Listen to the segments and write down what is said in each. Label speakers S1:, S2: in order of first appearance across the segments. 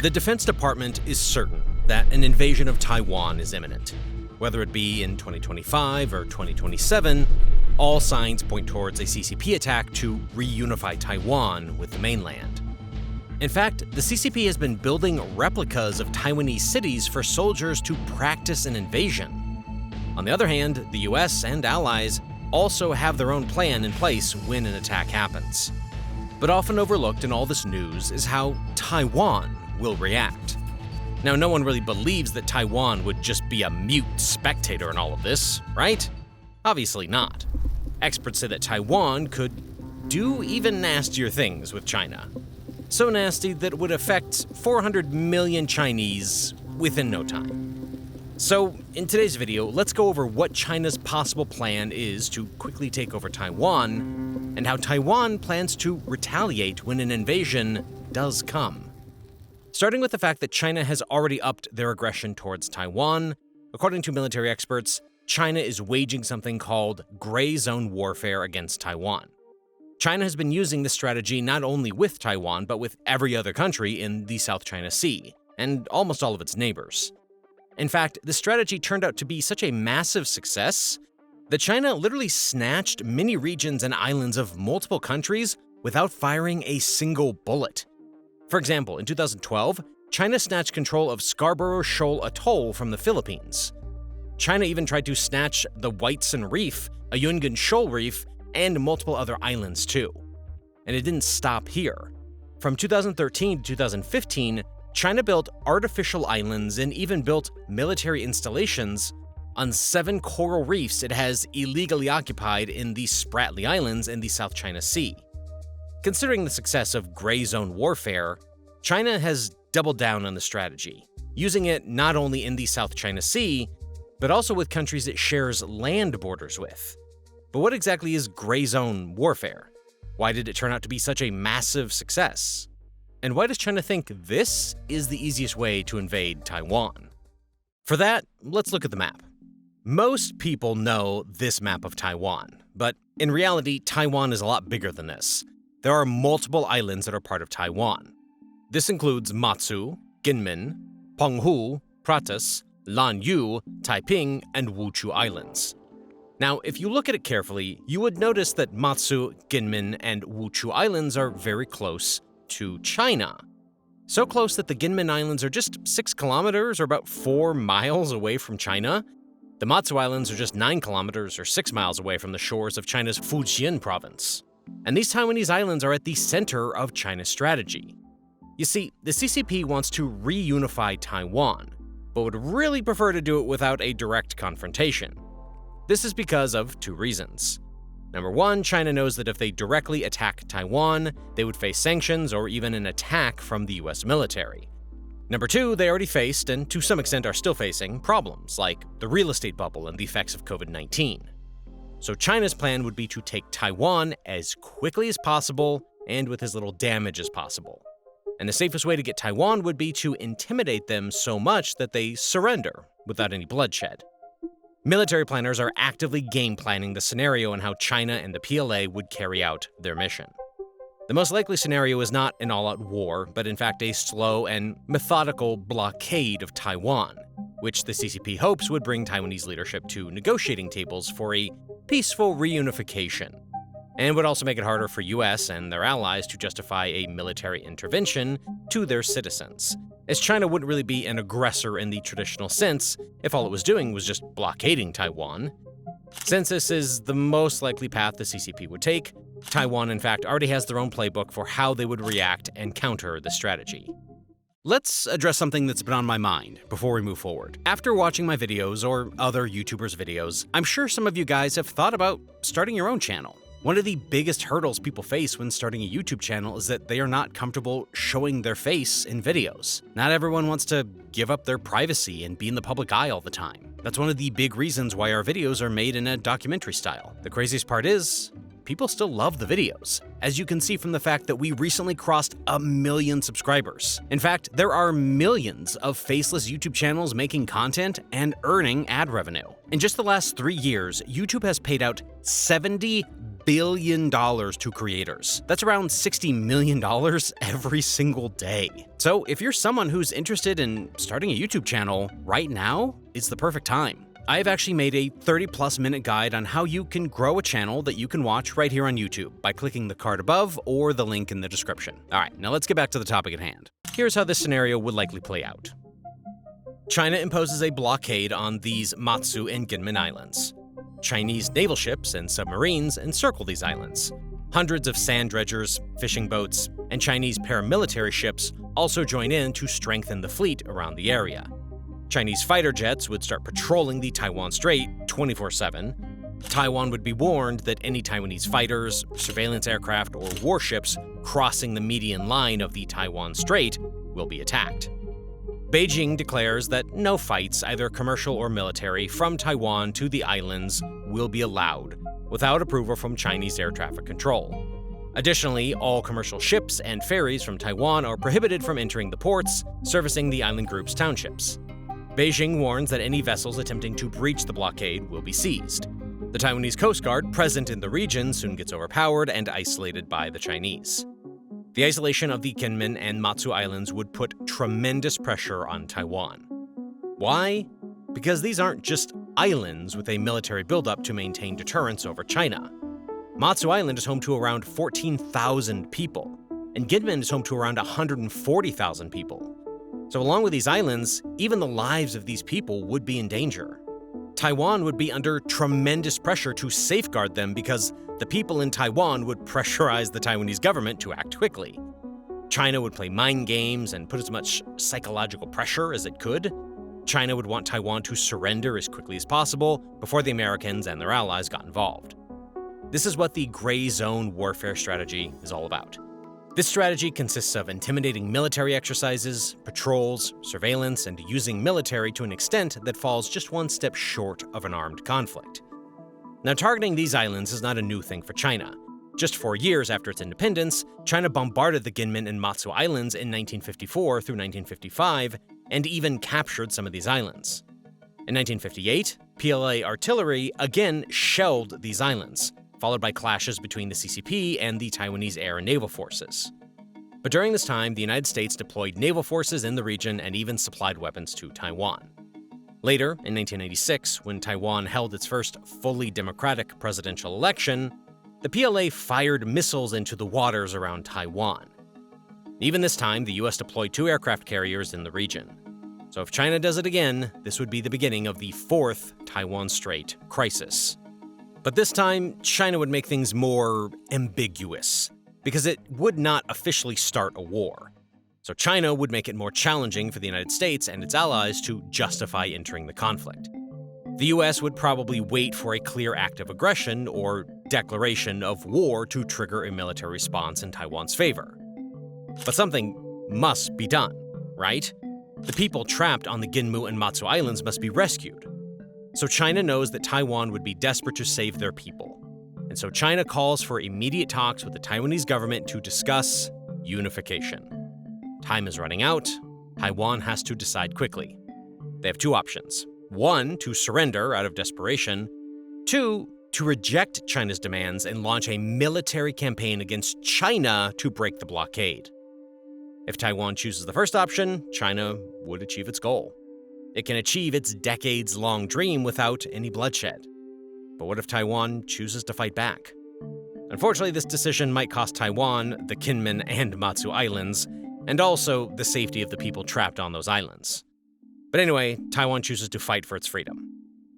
S1: The Defense Department is certain that an invasion of Taiwan is imminent. Whether it be in 2025 or 2027, all signs point towards a CCP attack to reunify Taiwan with the mainland. In fact, the CCP has been building replicas of Taiwanese cities for soldiers to practice an invasion. On the other hand, the US and allies also have their own plan in place when an attack happens. But often overlooked in all this news is how Taiwan will react. Now, no one really believes that Taiwan would just be a mute spectator in all of this, right? Obviously not. Experts say that Taiwan could do even nastier things with China. So nasty that it would affect 400 million Chinese within no time. So, in today's video, let's go over what China's possible plan is to quickly take over Taiwan, and how Taiwan plans to retaliate when an invasion does come. Starting with the fact that China has already upped their aggression towards Taiwan. According to military experts, China is waging something called gray zone warfare against Taiwan. China has been using this strategy not only with Taiwan, but with every other country in the South China Sea, and almost all of its neighbors. In fact, the strategy turned out to be such a massive success that China literally snatched many regions and islands of multiple countries without firing a single bullet. For example, in 2012, China snatched control of Scarborough Shoal Atoll from the Philippines. China even tried to snatch the Whiteson Reef, a Yungan Shoal Reef, and multiple other islands too. And it didn't stop here. From 2013 to 2015, China built artificial islands and even built military installations on 7 coral reefs it has illegally occupied in the Spratly Islands in the South China Sea. Considering the success of gray zone warfare, China has doubled down on the strategy, using it not only in the South China Sea, but also with countries it shares land borders with. But what exactly is gray zone warfare? Why did it turn out to be such a massive success? And why does China think this is the easiest way to invade Taiwan? For that, let's look at the map. Most people know this map of Taiwan, but in reality, Taiwan is a lot bigger than this. There are multiple islands that are part of Taiwan. This includes Matsu, Kinmen, Penghu, Pratas, Lanyu, Taiping, and Wuchu Islands. Now, if you look at it carefully, you would notice that Matsu, Kinmen, and Wuchu Islands are very close to China. So close that the Kinmen Islands are just 6 kilometers or about 4 miles away from China. The Matsu Islands are just 9 kilometers or 6 miles away from the shores of China's Fujian province. And these Taiwanese islands are at the center of China's strategy. You see, the CCP wants to reunify Taiwan, but would really prefer to do it without a direct confrontation. This is because of 2 reasons. Number 1, China knows that if they directly attack Taiwan, they would face sanctions or even an attack from the US military. Number 2, they already faced, and to some extent are still facing, problems like the real estate bubble and the effects of COVID-19. So China's plan would be to take Taiwan as quickly as possible and with as little damage as possible. And the safest way to get Taiwan would be to intimidate them so much that they surrender without any bloodshed. Military planners are actively game planning the scenario and how China and the PLA would carry out their mission. The most likely scenario is not an all-out war, but in fact a slow and methodical blockade of Taiwan, which the CCP hopes would bring Taiwanese leadership to negotiating tables for a peaceful reunification, and would also make it harder for US and their allies to justify a military intervention to their citizens, as China wouldn't really be an aggressor in the traditional sense if all it was doing was just blockading Taiwan. Since this is the most likely path the CCP would take, Taiwan in fact already has their own playbook for how they would react and counter the strategy. Let's address something that's been on my mind before we move forward. After watching my videos or other YouTubers' videos, I'm sure some of you guys have thought about starting your own channel. One of the biggest hurdles people face when starting a YouTube channel is that they are not comfortable showing their face in videos. Not everyone wants to give up their privacy and be in the public eye all the time. That's one of the big reasons why our videos are made in a documentary style. The craziest part is, people still love the videos, as you can see from the fact that we recently crossed 1 million subscribers. In fact, there are millions of faceless YouTube channels making content and earning ad revenue. In just the last 3 years, YouTube has paid out $70 billion to creators. That's around $60 million every single day. So if you're someone who's interested in starting a YouTube channel, right now is the perfect time. I've actually made a 30-plus minute guide on how you can grow a channel that you can watch right here on YouTube by clicking the card above or the link in the description. All right, now let's get back to the topic at hand. Here's how this scenario would likely play out. China imposes a blockade on these Matsu and Ginmen Islands. Chinese naval ships and submarines encircle these islands. Hundreds of sand dredgers, fishing boats, and Chinese paramilitary ships also join in to strengthen the fleet around the area. Chinese fighter jets would start patrolling the Taiwan Strait 24/7. Taiwan would be warned that any Taiwanese fighters, surveillance aircraft, or warships crossing the median line of the Taiwan Strait will be attacked. Beijing declares that no fights, either commercial or military, from Taiwan to the islands will be allowed without approval from Chinese air traffic control. Additionally, all commercial ships and ferries from Taiwan are prohibited from entering the ports servicing the island group's townships. Beijing warns that any vessels attempting to breach the blockade will be seized. The Taiwanese Coast Guard present in the region soon gets overpowered and isolated by the Chinese. The isolation of the Kinmen and Matsu Islands would put tremendous pressure on Taiwan. Why? Because these aren't just islands with a military buildup to maintain deterrence over China. Matsu Island is home to around 14,000 people, and Ginmen is home to around 140,000 people. So along with these islands, even the lives of these people would be in danger. Taiwan would be under tremendous pressure to safeguard them because the people in Taiwan would pressurize the Taiwanese government to act quickly. China would play mind games and put as much psychological pressure as it could. China would want Taiwan to surrender as quickly as possible before the Americans and their allies got involved. This is what the gray zone warfare strategy is all about. This strategy consists of intimidating military exercises, patrols, surveillance, and using military to an extent that falls just one step short of an armed conflict. Now, targeting these islands is not a new thing for China. Just 4 years after its independence, China bombarded the Ginmen and Matsu Islands in 1954 through 1955 and even captured some of these islands. In 1958, PLA artillery again shelled these islands, followed by clashes between the CCP and the Taiwanese air and naval forces. But during this time, the United States deployed naval forces in the region and even supplied weapons to Taiwan. Later, in 1996, when Taiwan held its first fully democratic presidential election, the PLA fired missiles into the waters around Taiwan. Even this time, the US deployed 2 aircraft carriers in the region. So if China does it again, this would be the beginning of the 4th Taiwan Strait crisis. But this time, China would make things more ambiguous, because it would not officially start a war. So China would make it more challenging for the United States and its allies to justify entering the conflict. The US would probably wait for a clear act of aggression or declaration of war to trigger a military response in Taiwan's favor. But something must be done, right? The people trapped on the Ginmu and Matsu Islands must be rescued. So China knows that Taiwan would be desperate to save their people. And so China calls for immediate talks with the Taiwanese government to discuss unification. Time is running out. Taiwan has to decide quickly. They have 2 options. 1, to surrender out of desperation. 2, to reject China's demands and launch a military campaign against China to break the blockade. If Taiwan chooses the first option, China would achieve its goal. It can achieve its decades-long dream without any bloodshed. But what if Taiwan chooses to fight back? Unfortunately, this decision might cost Taiwan, the Kinmen and Matsu Islands, and also the safety of the people trapped on those islands. But anyway, Taiwan chooses to fight for its freedom.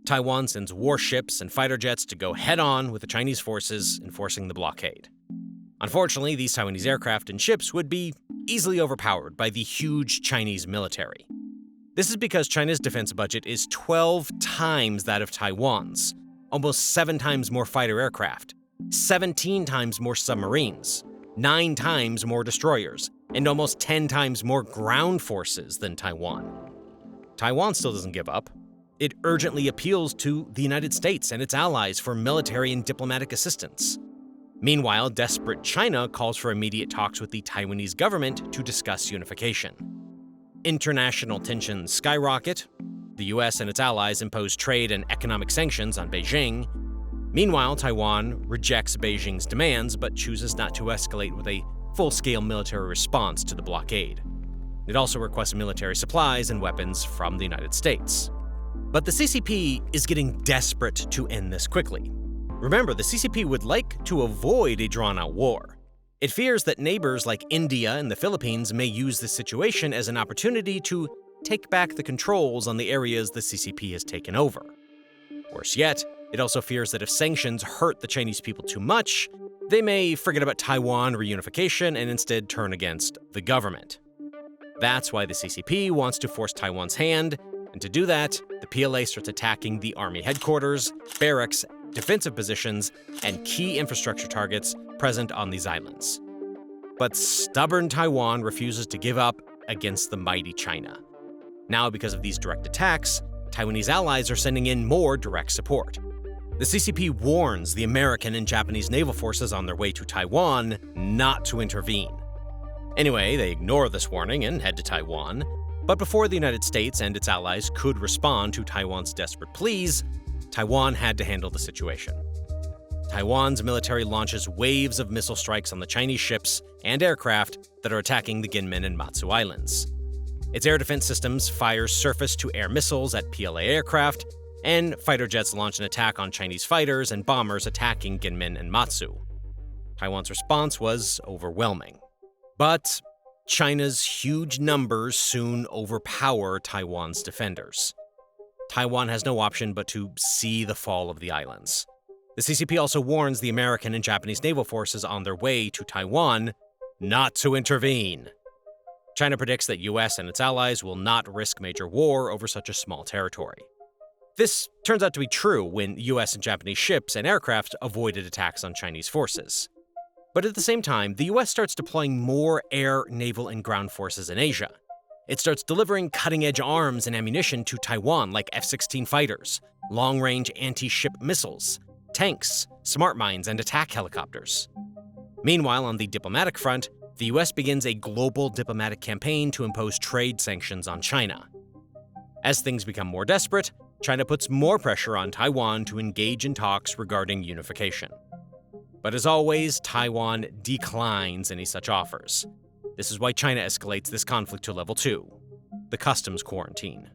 S1: Taiwan sends warships and fighter jets to go head-on with the Chinese forces enforcing the blockade. Unfortunately, these Taiwanese aircraft and ships would be easily overpowered by the huge Chinese military. This is because China's defense budget is 12 times that of Taiwan's, almost 7 times more fighter aircraft, 17 times more submarines, 9 times more destroyers, and almost 10 times more ground forces than Taiwan. Taiwan still doesn't give up. It urgently appeals to the United States and its allies for military and diplomatic assistance. Meanwhile, desperate China calls for immediate talks with the Taiwanese government to discuss unification. International tensions skyrocket. The US and its allies impose trade and economic sanctions on Beijing. Meanwhile, Taiwan rejects Beijing's demands but chooses not to escalate with a full-scale military response to the blockade. It also requests military supplies and weapons from the United States. But the CCP is getting desperate to end this quickly. Remember, the CCP would like to avoid a drawn-out war. It fears that neighbors like India and the Philippines may use this situation as an opportunity to take back the controls on the areas the CCP has taken over. Worse yet, it also fears that if sanctions hurt the Chinese people too much, they may forget about Taiwan reunification and instead turn against the government. That's why the CCP wants to force Taiwan's hand, and to do that, the PLA starts attacking the army headquarters, barracks, defensive positions, and key infrastructure targets present on these islands. But stubborn Taiwan refuses to give up against the mighty China. Now, because of these direct attacks, Taiwanese allies are sending in more direct support. The CCP warns the American and Japanese naval forces on their way to Taiwan not to intervene. Anyway, they ignore this warning and head to Taiwan, but before the United States and its allies could respond to Taiwan's desperate pleas, Taiwan had to handle the situation. Taiwan's military launches waves of missile strikes on the Chinese ships and aircraft that are attacking the Ginmen and Matsu Islands. Its air defense systems fire surface-to-air missiles at PLA aircraft, and fighter jets launch an attack on Chinese fighters and bombers attacking Ginmen and Matsu. Taiwan's response was overwhelming. But China's huge numbers soon overpower Taiwan's defenders. Taiwan has no option but to see the fall of the islands. The CCP also warns the American and Japanese naval forces on their way to Taiwan not to intervene. China predicts that US and its allies will not risk major war over such a small territory. This turns out to be true when US and Japanese ships and aircraft avoided attacks on Chinese forces. But at the same time, the US starts deploying more air, naval, and ground forces in Asia. It starts delivering cutting-edge arms and ammunition to Taiwan like F-16 fighters, long-range anti-ship missiles, tanks, smart mines, and attack helicopters. Meanwhile, on the diplomatic front, the US begins a global diplomatic campaign to impose trade sanctions on China. As things become more desperate, China puts more pressure on Taiwan to engage in talks regarding unification. But as always, Taiwan declines any such offers. This is why China escalates this conflict to level 2, the customs quarantine.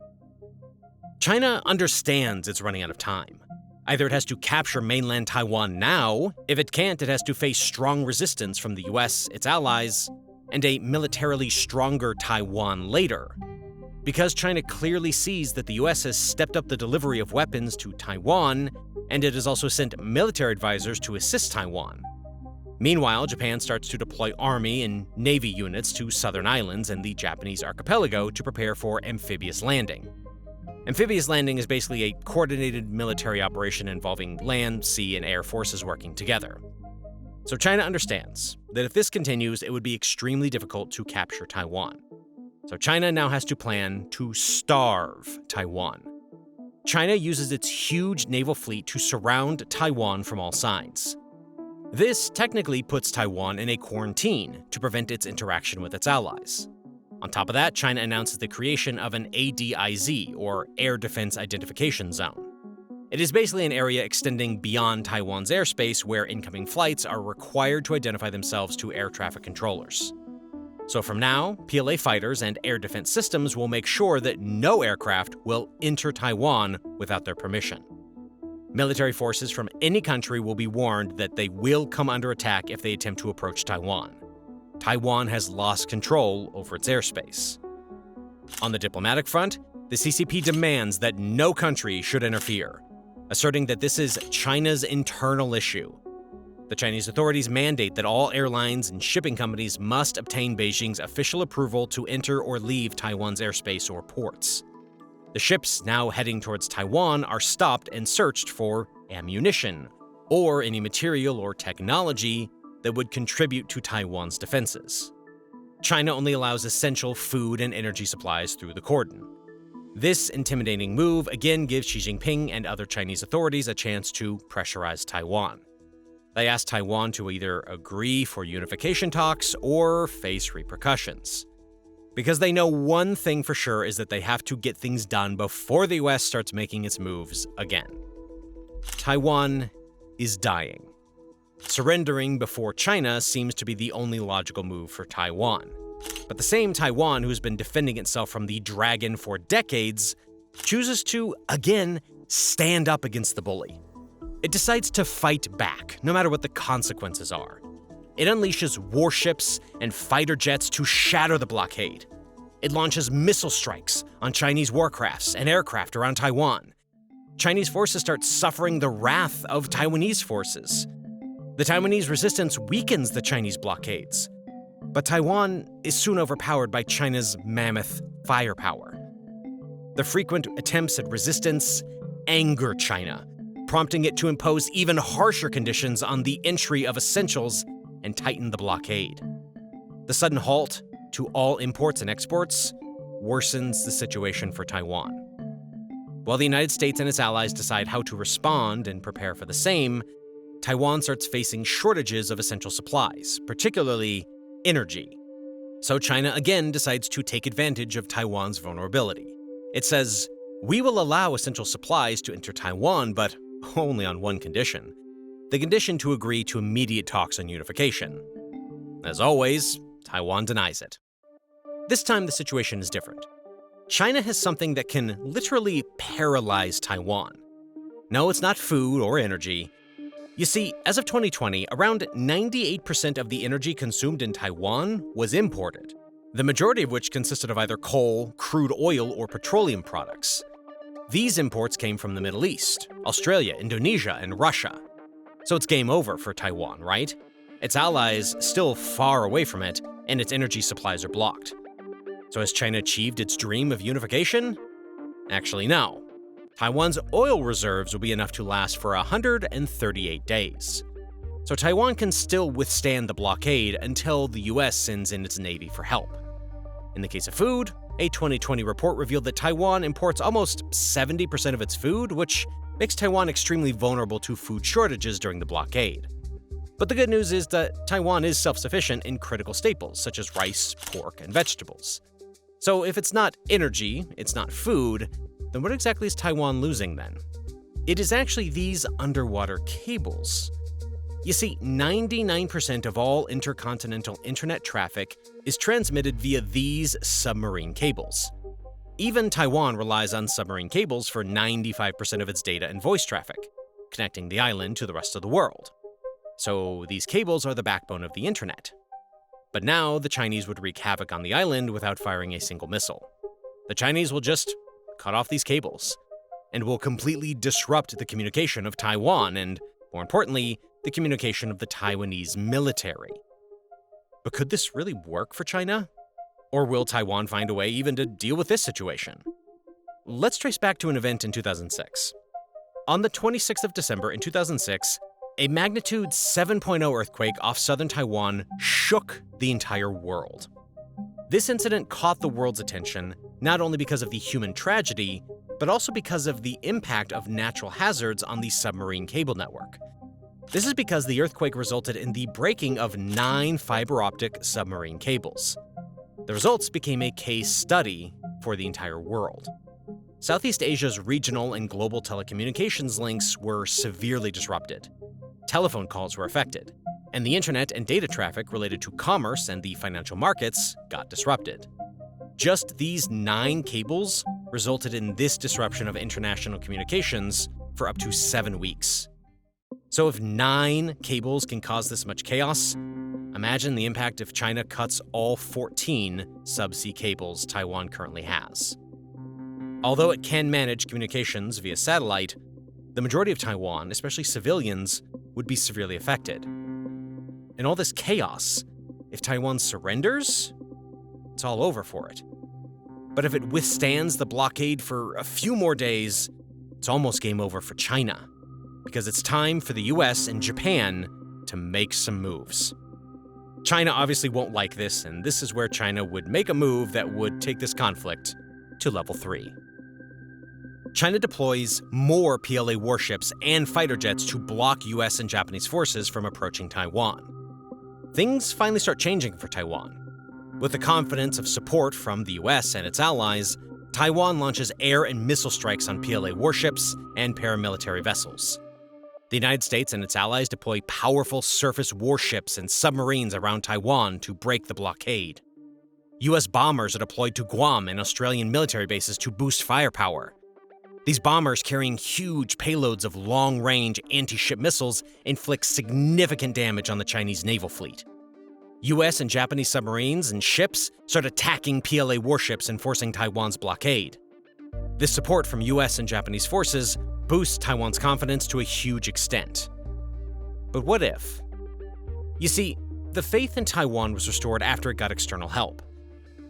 S1: China understands it's running out of time. Either it has to capture mainland Taiwan now, if it can't, it has to face strong resistance from the US, its allies, and a militarily stronger Taiwan later. Because China clearly sees that the US has stepped up the delivery of weapons to Taiwan, and it has also sent military advisors to assist Taiwan. Meanwhile, Japan starts to deploy army and navy units to southern islands and the Japanese archipelago to prepare for amphibious landing. Amphibious landing is basically a coordinated military operation involving land, sea, and air forces working together. So China understands that if this continues, it would be extremely difficult to capture Taiwan. So China now has to plan to starve Taiwan. China uses its huge naval fleet to surround Taiwan from all sides. This technically puts Taiwan in a quarantine to prevent its interaction with its allies. On top of that, China announces the creation of an ADIZ, or Air Defense Identification Zone. It is basically an area extending beyond Taiwan's airspace where incoming flights are required to identify themselves to air traffic controllers. So from now, PLA fighters and air defense systems will make sure that no aircraft will enter Taiwan without their permission. Military forces from any country will be warned that they will come under attack if they attempt to approach Taiwan. Taiwan has lost control over its airspace. On the diplomatic front, the CCP demands that no country should interfere, asserting that this is China's internal issue. The Chinese authorities mandate that all airlines and shipping companies must obtain Beijing's official approval to enter or leave Taiwan's airspace or ports. The ships now heading towards Taiwan are stopped and searched for ammunition, or any material or technology that would contribute to Taiwan's defenses. China only allows essential food and energy supplies through the cordon. This intimidating move again gives Xi Jinping and other Chinese authorities a chance to pressurize Taiwan. They ask Taiwan to either agree for unification talks or face repercussions. Because they know one thing for sure is that they have to get things done before the US starts making its moves again. Taiwan is dying. Surrendering before China seems to be the only logical move for Taiwan. But the same Taiwan who's been defending itself from the dragon for decades chooses to, again, stand up against the bully. It decides to fight back, no matter what the consequences are. It unleashes warships and fighter jets to shatter the blockade. It launches missile strikes on Chinese warcrafts and aircraft around Taiwan. Chinese forces start suffering the wrath of Taiwanese forces. The Taiwanese resistance weakens the Chinese blockades. But Taiwan is soon overpowered by China's mammoth firepower. The frequent attempts at resistance anger China, prompting it to impose even harsher conditions on the entry of essentials and tighten the blockade. The sudden halt to all imports and exports worsens the situation for Taiwan. While the United States and its allies decide how to respond and prepare for the same, Taiwan starts facing shortages of essential supplies, particularly energy. So China again decides to take advantage of Taiwan's vulnerability. It says, "We will allow essential supplies to enter Taiwan, but only on one condition. The condition to agree to immediate talks on unification." As always, Taiwan denies it. This time the situation is different. China has something that can literally paralyze Taiwan. No, it's not food or energy. You see, as of 2020, around 98% of the energy consumed in Taiwan was imported, the majority of which consisted of either coal, crude oil, or petroleum products. These imports came from the Middle East, Australia, Indonesia, and Russia. So it's game over for Taiwan, right? Its allies still far away from it, and its energy supplies are blocked. So has China achieved its dream of unification? Actually, no. Taiwan's oil reserves will be enough to last for 138 days. So Taiwan can still withstand the blockade until the US sends in its navy for help. In the case of food, a 2020 report revealed that Taiwan imports almost 70% of its food, which makes Taiwan extremely vulnerable to food shortages during the blockade. But the good news is that Taiwan is self-sufficient in critical staples such as rice, pork, and vegetables. So if it's not energy, it's not food, then what exactly is Taiwan losing then? It is actually these underwater cables. You see, 99% of all intercontinental internet traffic is transmitted via these submarine cables. Even Taiwan relies on submarine cables for 95% of its data and voice traffic, connecting the island to the rest of the world. So these cables are the backbone of the internet. But now the Chinese would wreak havoc on the island without firing a single missile. The Chinese will just cut off these cables, and will completely disrupt the communication of Taiwan and, more importantly, the communication of the Taiwanese military. But could this really work for China? Or will Taiwan find a way even to deal with this situation? Let's trace back to an event in 2006. On the 26th of December in 2006, a magnitude 7.0 earthquake off southern Taiwan shook the entire world. This incident caught the world's attention not only because of the human tragedy, but also because of the impact of natural hazards on the submarine cable network. This is because the earthquake resulted in the breaking of 9 fiber optic submarine cables. The results became a case study for the entire world. Southeast Asia's regional and global telecommunications links were severely disrupted. Telephone calls were affected, and the internet and data traffic related to commerce and the financial markets got disrupted. Just these 9 cables resulted in this disruption of international communications for up to 7 weeks. So if 9 cables can cause this much chaos, imagine the impact if China cuts all 14 subsea cables Taiwan currently has. Although it can manage communications via satellite, the majority of Taiwan, especially civilians, would be severely affected. In all this chaos, if Taiwan surrenders, it's all over for it. But if it withstands the blockade for a few more days, it's almost game over for China, because it's time for the US and Japan to make some moves. China obviously won't like this, and this is where China would make a move that would take this conflict to level 3. China deploys more PLA warships and fighter jets to block US and Japanese forces from approaching Taiwan. Things finally start changing for Taiwan. With the confidence of support from the US and its allies, Taiwan launches air and missile strikes on PLA warships and paramilitary vessels. The United States and its allies deploy powerful surface warships and submarines around Taiwan to break the blockade. US bombers are deployed to Guam and Australian military bases to boost firepower. These bombers, carrying huge payloads of long-range anti-ship missiles, inflict significant damage on the Chinese naval fleet. US and Japanese submarines and ships start attacking PLA warships, enforcing Taiwan's blockade. This support from US and Japanese forces boosts Taiwan's confidence to a huge extent. But what if? You see, the faith in Taiwan was restored after it got external help.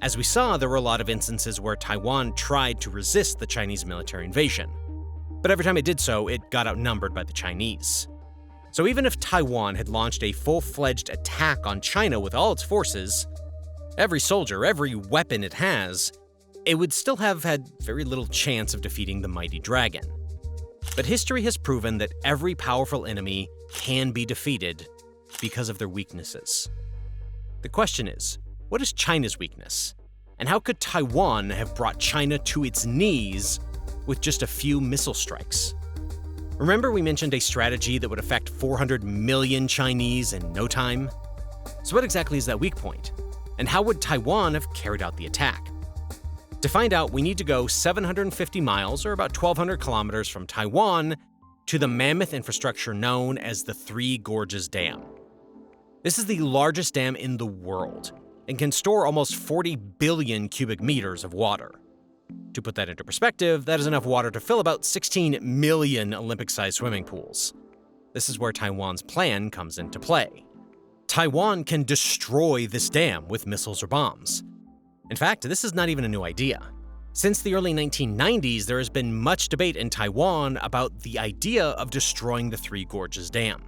S1: As we saw, there were a lot of instances where Taiwan tried to resist the Chinese military invasion. But every time it did so, it got outnumbered by the Chinese. So even if Taiwan had launched a full-fledged attack on China with all its forces, every soldier, every weapon it has, it would still have had very little chance of defeating the mighty dragon. But history has proven that every powerful enemy can be defeated because of their weaknesses. The question is, what is China's weakness? And how could Taiwan have brought China to its knees with just a few missile strikes? Remember we mentioned a strategy that would affect 400 million Chinese in no time? So what exactly is that weak point? And how would Taiwan have carried out the attack? To find out, we need to go 750 miles, or about 1,200 kilometers from Taiwan, to the mammoth infrastructure known as the Three Gorges Dam. This is the largest dam in the world, and can store almost 40 billion cubic meters of water. To put that into perspective, that is enough water to fill about 16 million Olympic-sized swimming pools. This is where Taiwan's plan comes into play. Taiwan can destroy this dam with missiles or bombs. In fact, this is not even a new idea. Since the early 1990s, there has been much debate in Taiwan about the idea of destroying the Three Gorges Dam.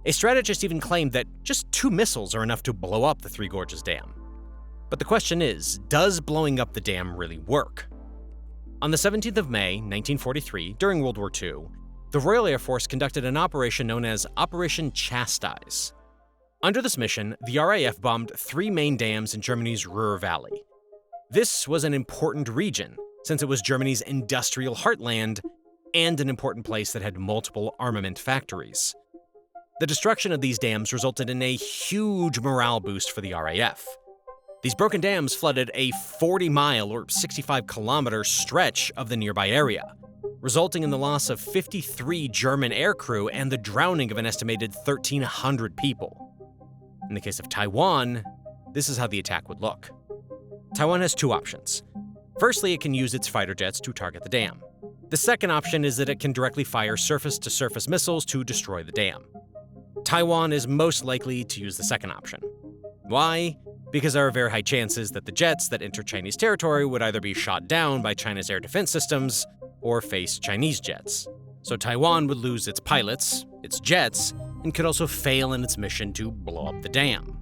S1: A strategist even claimed that just 2 missiles are enough to blow up the Three Gorges Dam. But the question is, does blowing up the dam really work? On the 17th of May, 1943, during World War II, the Royal Air Force conducted an operation known as Operation Chastise. Under this mission, the RAF bombed 3 main dams in Germany's Ruhr Valley. This was an important region, since it was Germany's industrial heartland and an important place that had multiple armament factories. The destruction of these dams resulted in a huge morale boost for the RAF. These broken dams flooded a 40-mile or 65-kilometer stretch of the nearby area, resulting in the loss of 53 German aircrew and the drowning of an estimated 1,300 people. In the case of Taiwan, this is how the attack would look. Taiwan has 2 options. Firstly, it can use its fighter jets to target the dam. The second option is that it can directly fire surface-to-surface missiles to destroy the dam. Taiwan is most likely to use the second option. Why? Because there are very high chances that the jets that enter Chinese territory would either be shot down by China's air defense systems or face Chinese jets. So Taiwan would lose its pilots, its jets, and could also fail in its mission to blow up the dam.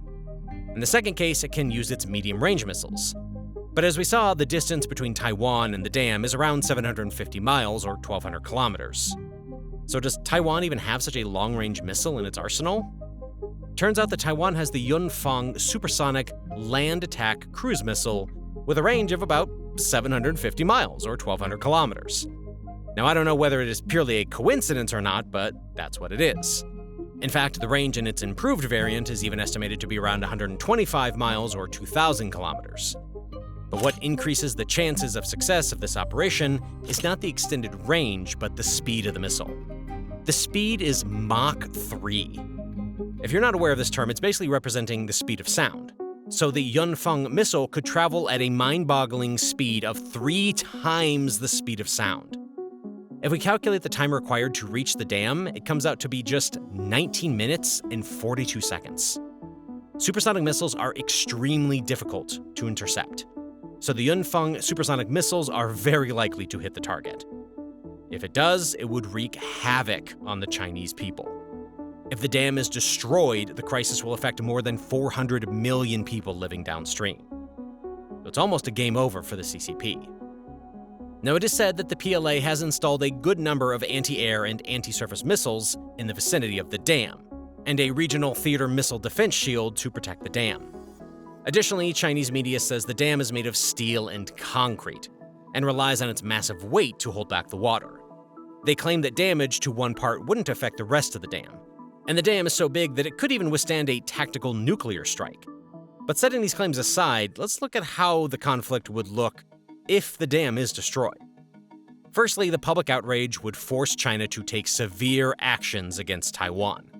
S1: In the second case, it can use its medium-range missiles. But as we saw, the distance between Taiwan and the dam is around 750 miles or 1,200 kilometers. So does Taiwan even have such a long-range missile in its arsenal? Turns out that Taiwan has the Yunfeng supersonic land attack cruise missile with a range of about 750 miles or 1,200 kilometers. Now, I don't know whether it is purely a coincidence or not, but that's what it is. In fact, the range in its improved variant is even estimated to be around 125 miles or 2,000 kilometers. But what increases the chances of success of this operation is not the extended range, but the speed of the missile. The speed is Mach 3. If you're not aware of this term, it's basically representing the speed of sound. So the Yunfeng missile could travel at a mind-boggling speed of 3 times the speed of sound. If we calculate the time required to reach the dam, it comes out to be just 19 minutes and 42 seconds. Supersonic missiles are extremely difficult to intercept, so the Yunfeng supersonic missiles are very likely to hit the target. If it does, it would wreak havoc on the Chinese people. If the dam is destroyed, the crisis will affect more than 400 million people living downstream. So it's almost a game over for the CCP. Now, it is said that the PLA has installed a good number of anti-air and anti-surface missiles in the vicinity of the dam, and a regional theater missile defense shield to protect the dam. Additionally, Chinese media says the dam is made of steel and concrete, and relies on its massive weight to hold back the water. They claim that damage to one part wouldn't affect the rest of the dam, and the dam is so big that it could even withstand a tactical nuclear strike. But setting these claims aside, let's look at how the conflict would look if the dam is destroyed. Firstly, the public outrage would force China to take severe actions against Taiwan.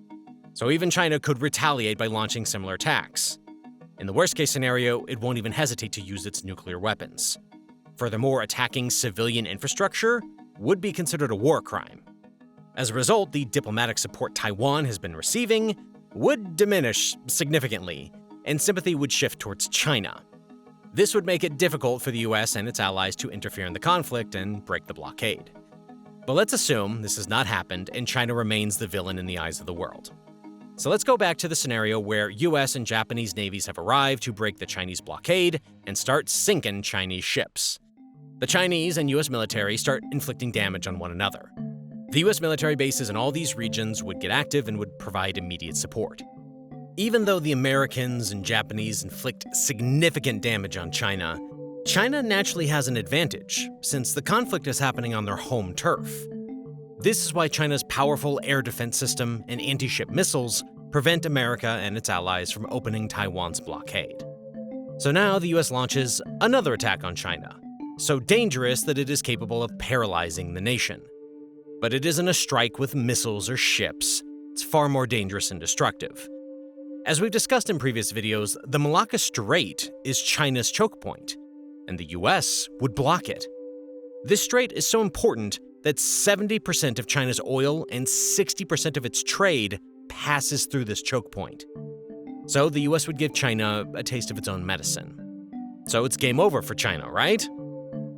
S1: So even China could retaliate by launching similar attacks. In the worst-case scenario, it won't even hesitate to use its nuclear weapons. Furthermore, attacking civilian infrastructure would be considered a war crime. As a result, the diplomatic support Taiwan has been receiving would diminish significantly, and sympathy would shift towards China. This would make it difficult for the US and its allies to interfere in the conflict and break the blockade. But let's assume this has not happened and China remains the villain in the eyes of the world. So let's go back to the scenario where US and Japanese navies have arrived to break the Chinese blockade and start sinking Chinese ships. The Chinese and US military start inflicting damage on one another. The US military bases in all these regions would get active and would provide immediate support. Even though the Americans and Japanese inflict significant damage on China, China naturally has an advantage, since the conflict is happening on their home turf. This is why China's powerful air defense system and anti-ship missiles prevent America and its allies from opening Taiwan's blockade. So now the US launches another attack on China, so dangerous that it is capable of paralyzing the nation. But it isn't a strike with missiles or ships. It's far more dangerous and destructive. As we've discussed in previous videos, the Malacca Strait is China's choke point, and the US would block it. This strait is so important that 70% of China's oil and 60% of its trade passes through this choke point. So the US would give China a taste of its own medicine. So it's game over for China, right?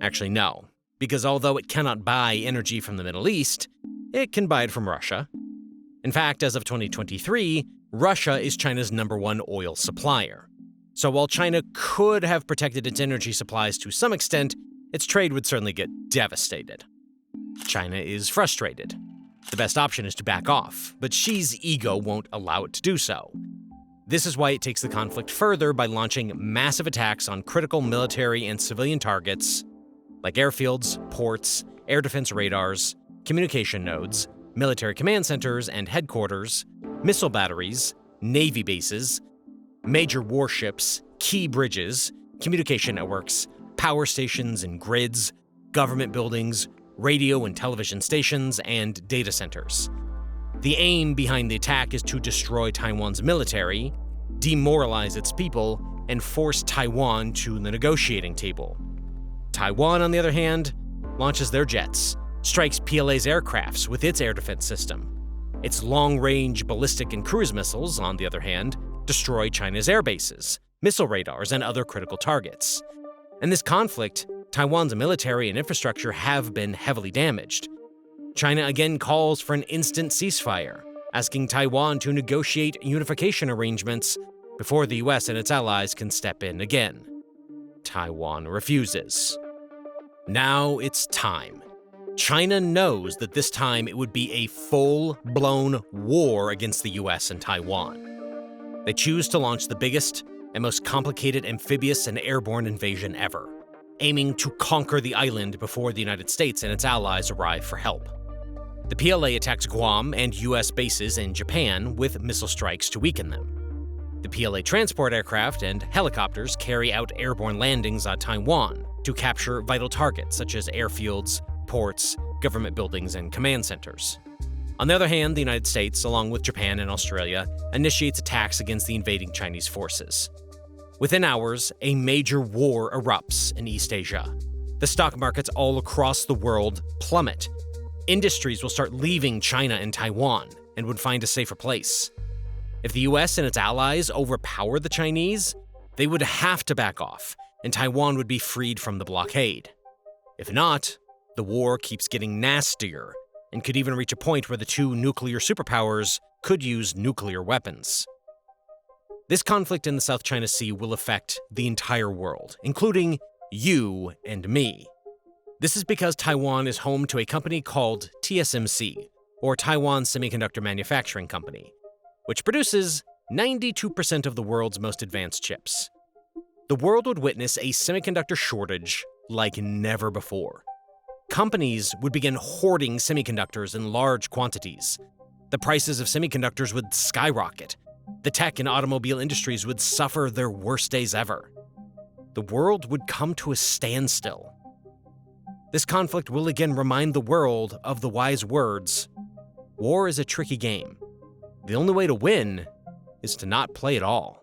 S1: Actually, no, because although it cannot buy energy from the Middle East, it can buy it from Russia. In fact, as of 2023, Russia is China's #1 oil supplier. So while China could have protected its energy supplies to some extent, its trade would certainly get devastated. China is frustrated. The best option is to back off, but Xi's ego won't allow it to do so. This is why it takes the conflict further by launching massive attacks on critical military and civilian targets like airfields, ports, air defense radars, communication nodes, military command centers and headquarters, missile batteries, navy bases, major warships, key bridges, communication networks, power stations and grids, government buildings, radio and television stations, and data centers. The aim behind the attack is to destroy Taiwan's military, demoralize its people, and force Taiwan to the negotiating table. Taiwan, on the other hand, launches their jets, strikes PLA's aircrafts with its air defense system. Its long-range ballistic and cruise missiles, on the other hand, destroy China's air bases, missile radars, and other critical targets. In this conflict, Taiwan's military and infrastructure have been heavily damaged. China again calls for an instant ceasefire, asking Taiwan to negotiate unification arrangements before the US and its allies can step in again. Taiwan refuses. Now it's time. China knows that this time it would be a full-blown war against the US and Taiwan. They choose to launch the biggest and most complicated amphibious and airborne invasion ever, aiming to conquer the island before the United States and its allies arrive for help. The PLA attacks Guam and US bases in Japan with missile strikes to weaken them. The PLA transport aircraft and helicopters carry out airborne landings on Taiwan to capture vital targets such as airfields, ports, government buildings, and command centers. On the other hand, the United States, along with Japan and Australia, initiates attacks against the invading Chinese forces. Within hours, a major war erupts in East Asia. The stock markets all across the world plummet. Industries will start leaving China and Taiwan and would find a safer place. If the US and its allies overpower the Chinese, they would have to back off, and Taiwan would be freed from the blockade. If not, the war keeps getting nastier and could even reach a point where the two nuclear superpowers could use nuclear weapons. This conflict in the South China Sea will affect the entire world, including you and me. This is because Taiwan is home to a company called TSMC, or Taiwan Semiconductor Manufacturing Company, which produces 92% of the world's most advanced chips. The world would witness a semiconductor shortage like never before. Companies would begin hoarding semiconductors in large quantities. The prices of semiconductors would skyrocket. The tech and automobile industries would suffer their worst days ever. The world would come to a standstill. This conflict will again remind the world of the wise words, "War is a tricky game. The only way to win is to not play at all."